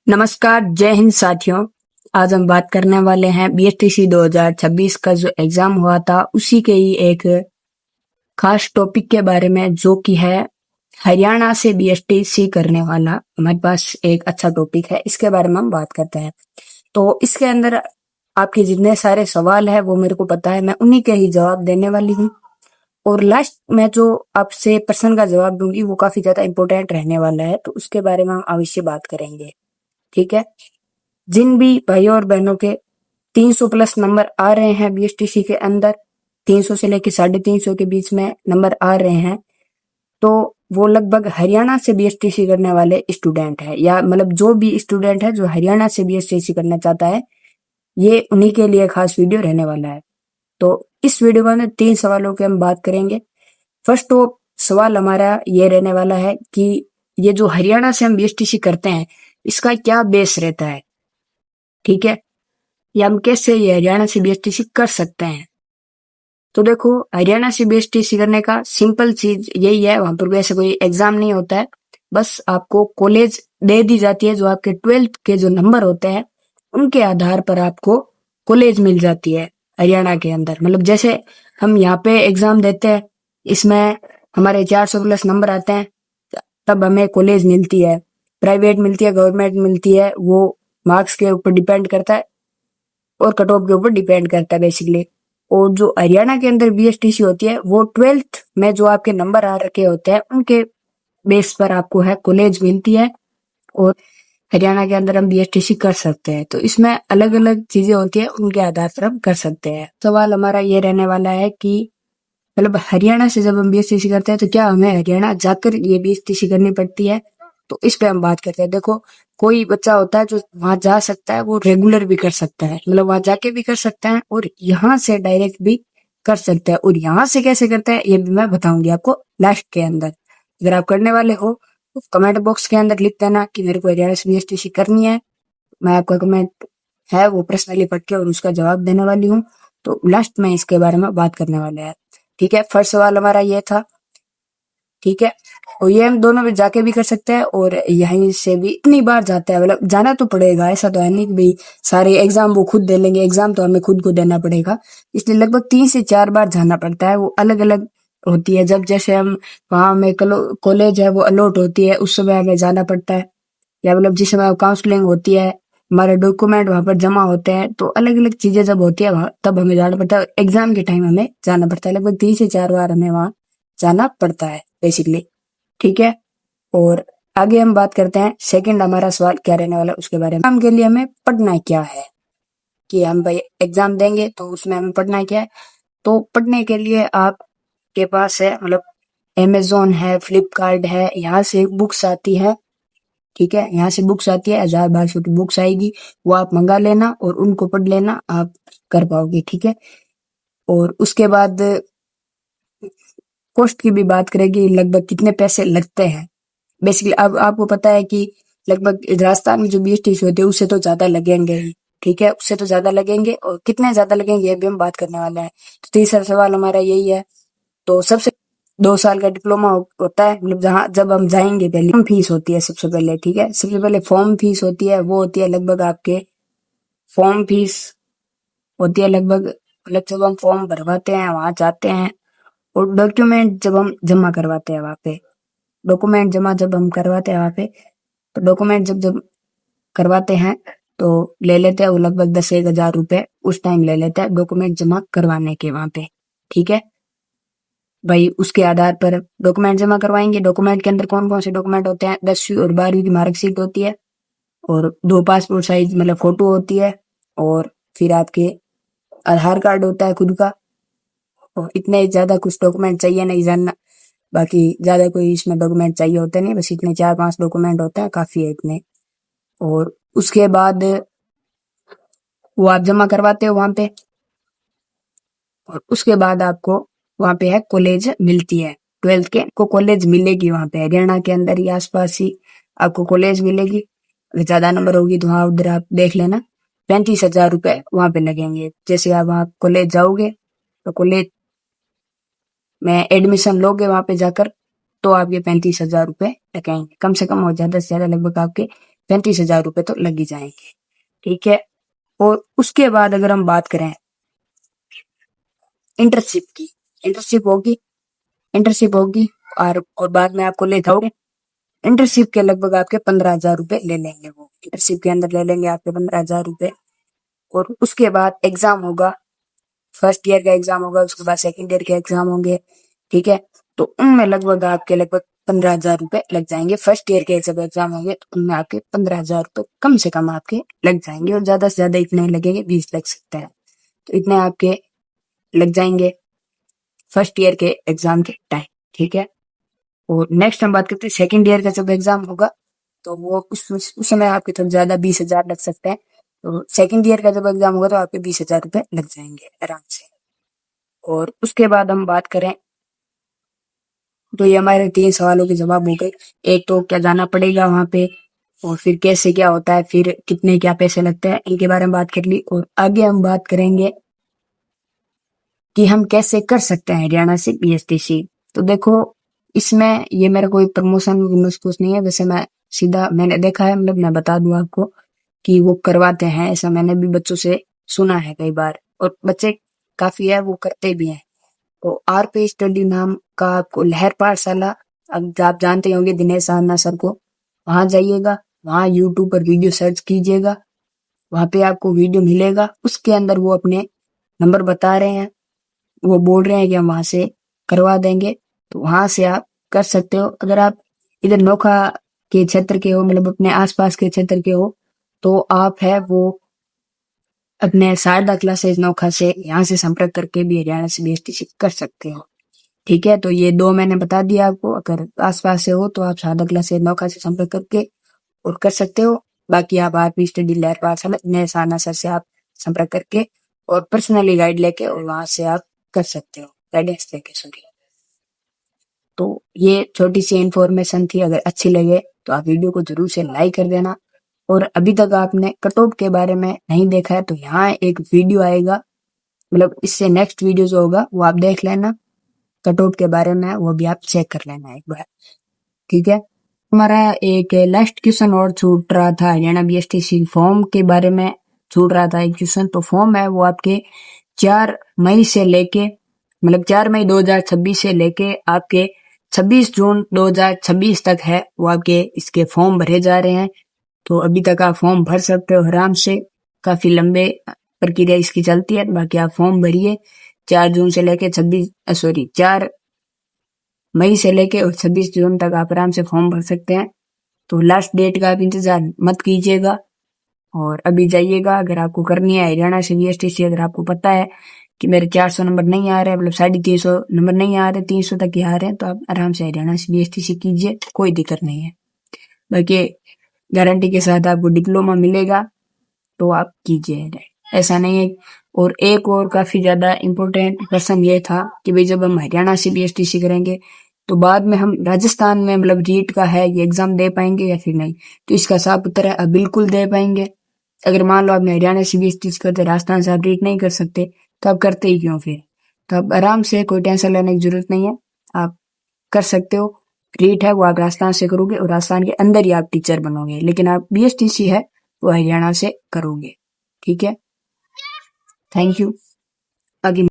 नमस्कार, जय हिंद साथियों। आज हम बात करने वाले हैं बीएसटीसी 2026 का जो एग्जाम हुआ था उसी के ही एक खास टॉपिक के बारे में, जो कि है हरियाणा से बीएसटीसी करने वाला। हमारे पास एक अच्छा टॉपिक है, इसके बारे में हम बात करते हैं। तो इसके अंदर आपके जितने सारे सवाल है वो मेरे को पता है, मैं उन्हीं के ही जवाब देने वाली हूँ। और लास्ट में जो आपसे प्रश्न का जवाब दूंगी वो काफी ज्यादा इंपॉर्टेंट रहने वाला है, तो उसके बारे में हम अवश्य बात करेंगे। ठीक है। जिन भी भाइयों और बहनों के 300 प्लस नंबर आ रहे हैं बीएसटीसी के अंदर, 300 से लेकर 350 के बीच में नंबर आ रहे हैं, तो वो लगभग हरियाणा से बीएसटीसी करने वाले स्टूडेंट है, या मतलब जो भी स्टूडेंट है जो हरियाणा से बीएसटीसी करना चाहता है, ये उन्हीं के लिए खास वीडियो रहने वाला है। तो इस वीडियो में 3 सवालों की हम बात करेंगे। फर्स्ट तो सवाल हमारा ये रहने वाला है कि ये जो हरियाणा से हम बीएसटीसी करते हैं इसका क्या बेस रहता है। ठीक है। या हम कैसे ये हरियाणा से बीएसटीसी कर सकते हैं। तो देखो, हरियाणा से बीएसटीसी करने का सिंपल चीज यही है, वहां पर भी ऐसा कोई एग्जाम नहीं होता है। बस आपको कॉलेज दे दी जाती है, जो आपके 12th के जो नंबर होते हैं उनके आधार पर आपको कॉलेज मिल जाती है हरियाणा के अंदर। मतलब जैसे हम यहाँ पे एग्जाम देते हैं, इसमें हमारे 400 प्लस नंबर आते हैं, तब हमें कॉलेज मिलती है। प्राइवेट मिलती है, गवर्नमेंट मिलती है, वो मार्क्स के ऊपर डिपेंड करता है और कट ऑफ के ऊपर डिपेंड करता है बेसिकली। और जो हरियाणा के अंदर बीएसटीसी होती है वो 12th में जो आपके नंबर आ रखे होते हैं उनके बेस पर आपको है कॉलेज मिलती है, और हरियाणा के अंदर हम बीएसटीसी कर सकते हैं। तो इसमें अलग अलग चीजें होती है, उनके आधार पर हम कर सकते हैं। सवाल हमारा ये रहने वाला है कि मतलब हरियाणा से जब हम बीएसटीसी करते हैं तो क्या हमें हरियाणा जाकर ये बीएसटीसी करनी पड़ती है। तो इस पे हम बात करते हैं। देखो, कोई बच्चा होता है जो वहां जा सकता है, वो रेगुलर भी कर सकता है, मतलब वहां जाके भी कर सकता है और यहाँ से डायरेक्ट भी कर सकता है। और यहाँ से कैसे करता है ये भी मैं बताऊंगी आपको लास्ट के अंदर। अगर आप करने वाले हो तो कमेंट बॉक्स के अंदर लिख देना कि मेरे को हरियाणा से बीएसटीसी करनी है। मैं आपका कमेंट है वो पर्सनली पढ़ के और उसका जवाब देने वाली हूँ। तो लास्ट में इसके बारे में बात करने वाले हैं। ठीक है। फर्स्ट सवाल हमारा ये था। ठीक है। और ये हम दोनों में जाके भी कर सकते हैं और यहीं से भी इतनी बार जाते हैं, मतलब जाना तो पड़ेगा, ऐसा तो है नहीं कि भाई सारे एग्जाम वो खुद दे लेंगे। एग्जाम तो हमें खुद को देना पड़ेगा, इसलिए लगभग 3 से 4 बार जाना पड़ता है। वो अलग अलग होती है, जब जैसे हम वहां में कॉलेज है वो अलॉट होती है उस समय हमें जाना पड़ता है, या मतलब जिस समय काउंसलिंग होती है, हमारे डॉक्यूमेंट वहां पर जमा होते हैं, तो अलग अलग चीजें जब होती है वहां तब हमें जाना पड़ता है। एग्जाम के टाइम हमें जाना पड़ता है, लगभग 3 से 4 बार हमें वहां जाना पड़ता है बेसिकली। ठीक है। और आगे हम बात करते हैं, सेकंड हमारा सवाल क्या रहने वाला है उसके बारे में। एग्जाम के लिए हमें पढ़ना क्या है, कि हम भाई एग्जाम देंगे तो उसमें हमें पढ़ना क्या है। तो पढ़ने के लिए आपके पास है, मतलब अमेजोन है, फ्लिपकार्ट है, यहाँ से बुक्स आती है। ठीक है। यहाँ से बुक्स आती है, 1000-1200 की बुक्स आएगी, वो आप मंगा लेना और उनको पढ़ लेना, आप कर पाओगे। ठीक है। और उसके बाद कॉस्ट की भी बात करेगी, लगभग कितने पैसे लगते हैं। बेसिकली अब आपको पता है कि लगभग राजस्थान में जो बीएसटीसी होती है उससे तो ज्यादा लगेंगे ही। ठीक है, उससे तो ज्यादा लगेंगे, और कितने ज्यादा लगेंगे ये भी हम बात करने वाले हैं। तो तीसरा सवाल हमारा यही है। तो सबसे 2 साल का डिप्लोमा होता है, मतलब जहाँ जब हम जाएंगे पहले फॉर्म फीस होती है सबसे पहले। ठीक है। सबसे पहले फॉर्म फीस होती है, वो होती है लगभग आपके फॉर्म फीस होती है लगभग, मतलब जब हम फॉर्म भरवाते हैं वहां जाते हैं, और डॉक्यूमेंट जब हम जमा करवाते हैं वहां पे, डॉक्यूमेंट जमा जब हम करवाते हैं वहां पे, तो डॉक्यूमेंट जब जब करवाते हैं तो ले लेते हैं वो लगभग 10-1 हजार रुपए उस टाइम ले लेते हैं डॉक्यूमेंट जमा करवाने के वहां पे। ठीक है भाई, उसके आधार पर डॉक्यूमेंट जमा करवाएंगे। डॉक्यूमेंट के अंदर कौन कौन से डॉक्यूमेंट होते हैं, 10वीं और 12वीं की मार्कशीट होती है, और 2 पासपोर्ट साइज मतलब फोटो होती है, और फिर आपके आधार कार्ड होता है खुद का। और इतने ज्यादा कुछ डॉक्यूमेंट चाहिए नहीं जानना, बाकी ज्यादा कोई इसमें डॉक्यूमेंट चाहिए होते नहीं, बस इतने 4-5 डॉक्यूमेंट होते हैं, काफी है इतने। और उसके बाद वो आप जमा करवाते हो वहां पे, और उसके बाद आपको वहां पे है कॉलेज मिलती है। 12th के को कॉलेज मिलेगी वहां पे, हरियाणा के अंदर ही आसपास ही आपको कॉलेज मिलेगी। अगर ज्यादा नंबर होगी तो वहां उधर आप देख लेना, 35 हजार रुपए वहां पे लगेंगे। जैसे आप वहां कॉलेज जाओगे तो कॉलेज में एडमिशन लोगे वहां पे जाकर, तो आपके 35 हजार रुपए लगेंगे, कम से कम और ज्यादा से ज्यादा लगभग आपके 35,000 रुपये तो लग ही जाएंगे। ठीक है। और उसके बाद अगर हम बात करें इंटर्नशिप की, इंटर्नशिप होगी, इंटर्नशिप होगी और बाद में आपको ले जाओगे। इंटर्नशिप के लगभग आपके 15,000 रुपये ले लेंगे, वो इंटर्नशिप के अंदर ले लेंगे आपके 15,000 रुपये। और उसके बाद एग्जाम होगा, फर्स्ट ईयर का एग्जाम होगा, उसके बाद सेकंड ईयर के एग्जाम होंगे। ठीक है। तो उनमें लगभग आपके लगभग 15,000 रुपये लग जाएंगे। फर्स्ट ईयर के जब एग्जाम होंगे तो उनमें आपके 15,000 रुपये कम से कम आपके लग जाएंगे, और ज्यादा से ज्यादा इतने लगेंगे, 20 लग सकते हैं। तो इतने आपके लग जाएंगे फर्स्ट ईयर के एग्जाम के टाइम। ठीक है। और नेक्स्ट हम बात करते हैं सेकंड ईयर का जब एग्जाम होगा, तो वो उस समय आपके थोड़ा ज्यादा 20,000 लग सकते हैं। तो सेकंड ईयर का जब एग्जाम होगा तो आपके 20,000 रुपये लग जाएंगे आराम से। और उसके बाद हम बात करें तो ये हमारे 3 सवालों के जवाब हो गए। एक तो क्या जाना पड़ेगा वहां पे, और फिर कैसे क्या होता है, फिर कितने क्या पैसे लगते हैं, इनके बारे में बात कर ली। और आगे हम बात करेंगे कि हम कैसे कर सकते हैं हरियाणा से बीएसटीसी। तो देखो, इसमें ये मेरा कोई प्रमोशन कुछ नहीं है, वैसे मैं सीधा मैंने देखा है, मतलब मैं बता दूं आपको कि वो करवाते हैं, ऐसा मैंने भी बच्चों से सुना है कई बार, और बच्चे काफी है वो करते भी हैं। तो आरपी स्टडी नाम का आपको लहर पाठशाला, अब आप जानते होंगे दिनेश अन्ना सर को, वहां जाइएगा, वहां यूट्यूब पर वीडियो सर्च कीजिएगा, वहां पे आपको वीडियो मिलेगा, उसके अंदर वो अपने नंबर बता रहे हैं, वो बोल रहे हैं कि हम वहां से करवा देंगे। तो वहां से आप कर सकते हो। अगर आप इधर नोखा के क्षेत्र के हो, मतलब अपने आसपास के क्षेत्र के हो, तो आप है वो अपने शारदा क्लासेज नोखा से यहाँ से संपर्क करके भी हरियाणा से बीएसटीसी कर सकते हो। ठीक है। तो ये 2 मैंने बता दिया आपको। अगर आसपास से हो तो आप शारदा क्लासेज नोखा से संपर्क करके और कर सकते हो। बाकी आप आरपी स्टडी लहर पाठशाला नए साना सर से आप संपर्क करके और पर्सनली गाइड लेके और वहां से आप कर सकते हो, गाइडेंस लेके। सॉरी। तो ये छोटी सी इन्फॉर्मेशन थी। अगर अच्छी लगे तो आप वीडियो को जरूर से लाइक कर देना। और अभी तक आपने कट ऑफ के बारे में नहीं देखा है तो यहाँ एक वीडियो आएगा, मतलब इससे नेक्स्ट वीडियो जो होगा वो आप देख लेना, कट ऑफ के बारे में वो भी आप चेक कर लेना एक बार। ठीक है। हमारा एक लास्ट क्वेश्चन और छूट रहा था, हरियाणा बीएसटीसी फॉर्म के बारे में छूट रहा था एक क्वेश्चन। तो फॉर्म है वो आपके 4 मई से लेके, मतलब 4 मई 2026 से लेके आपके 26 जून 2026 तक है, वो आपके इसके फॉर्म भरे जा रहे हैं। तो अभी तक आप फॉर्म भर सकते हो आराम से, काफी लंबे प्रक्रिया इसकी चलती है। बाकी आप फॉर्म भरिए 4 जून से लेके 4 मई से लेके और 26 जून तक आप आराम से फॉर्म भर सकते हैं। तो लास्ट डेट का आप इंतजार मत कीजिएगा और अभी जाइएगा। अगर आपको करनी है हरियाणा से बीएसटीसी, अगर आपको पता है कि मेरे 400 नंबर नहीं आ रहे, मतलब 350 नंबर नहीं आ रहे, 300 तक ही आ रहे हैं, तो आप आराम से हरियाणा से बीएसटीसी कीजिए, कोई दिक्कत नहीं है। बाकी गारंटी के साथ आपको डिप्लोमा मिलेगा, तो आप कीजिए, ऐसा नहीं है। और एक और काफी ज्यादा इम्पोर्टेंट क्वेश्चन ये था कि भाई जब हम हरियाणा से बीएसटीसी करेंगे तो बाद में हम राजस्थान में, मतलब रीट का है ये एग्जाम दे पाएंगे या फिर नहीं। तो इसका साफ उत्तर है आप बिल्कुल दे पाएंगे। अगर मान लो आपने हरियाणा से बीएसटीसी करते, राजस्थान से आप रीट नहीं कर सकते, तो आप करते ही क्यों फिर। तो आप आराम से, कोई टेंशन लेने की जरूरत नहीं है, आप कर सकते हो। रीट है वो आप राजस्थान से करोगे और राजस्थान के अंदर ही आप टीचर बनोगे, लेकिन आप बीएसटीसी है वो हरियाणा से करोगे। ठीक है। Thank you. आगे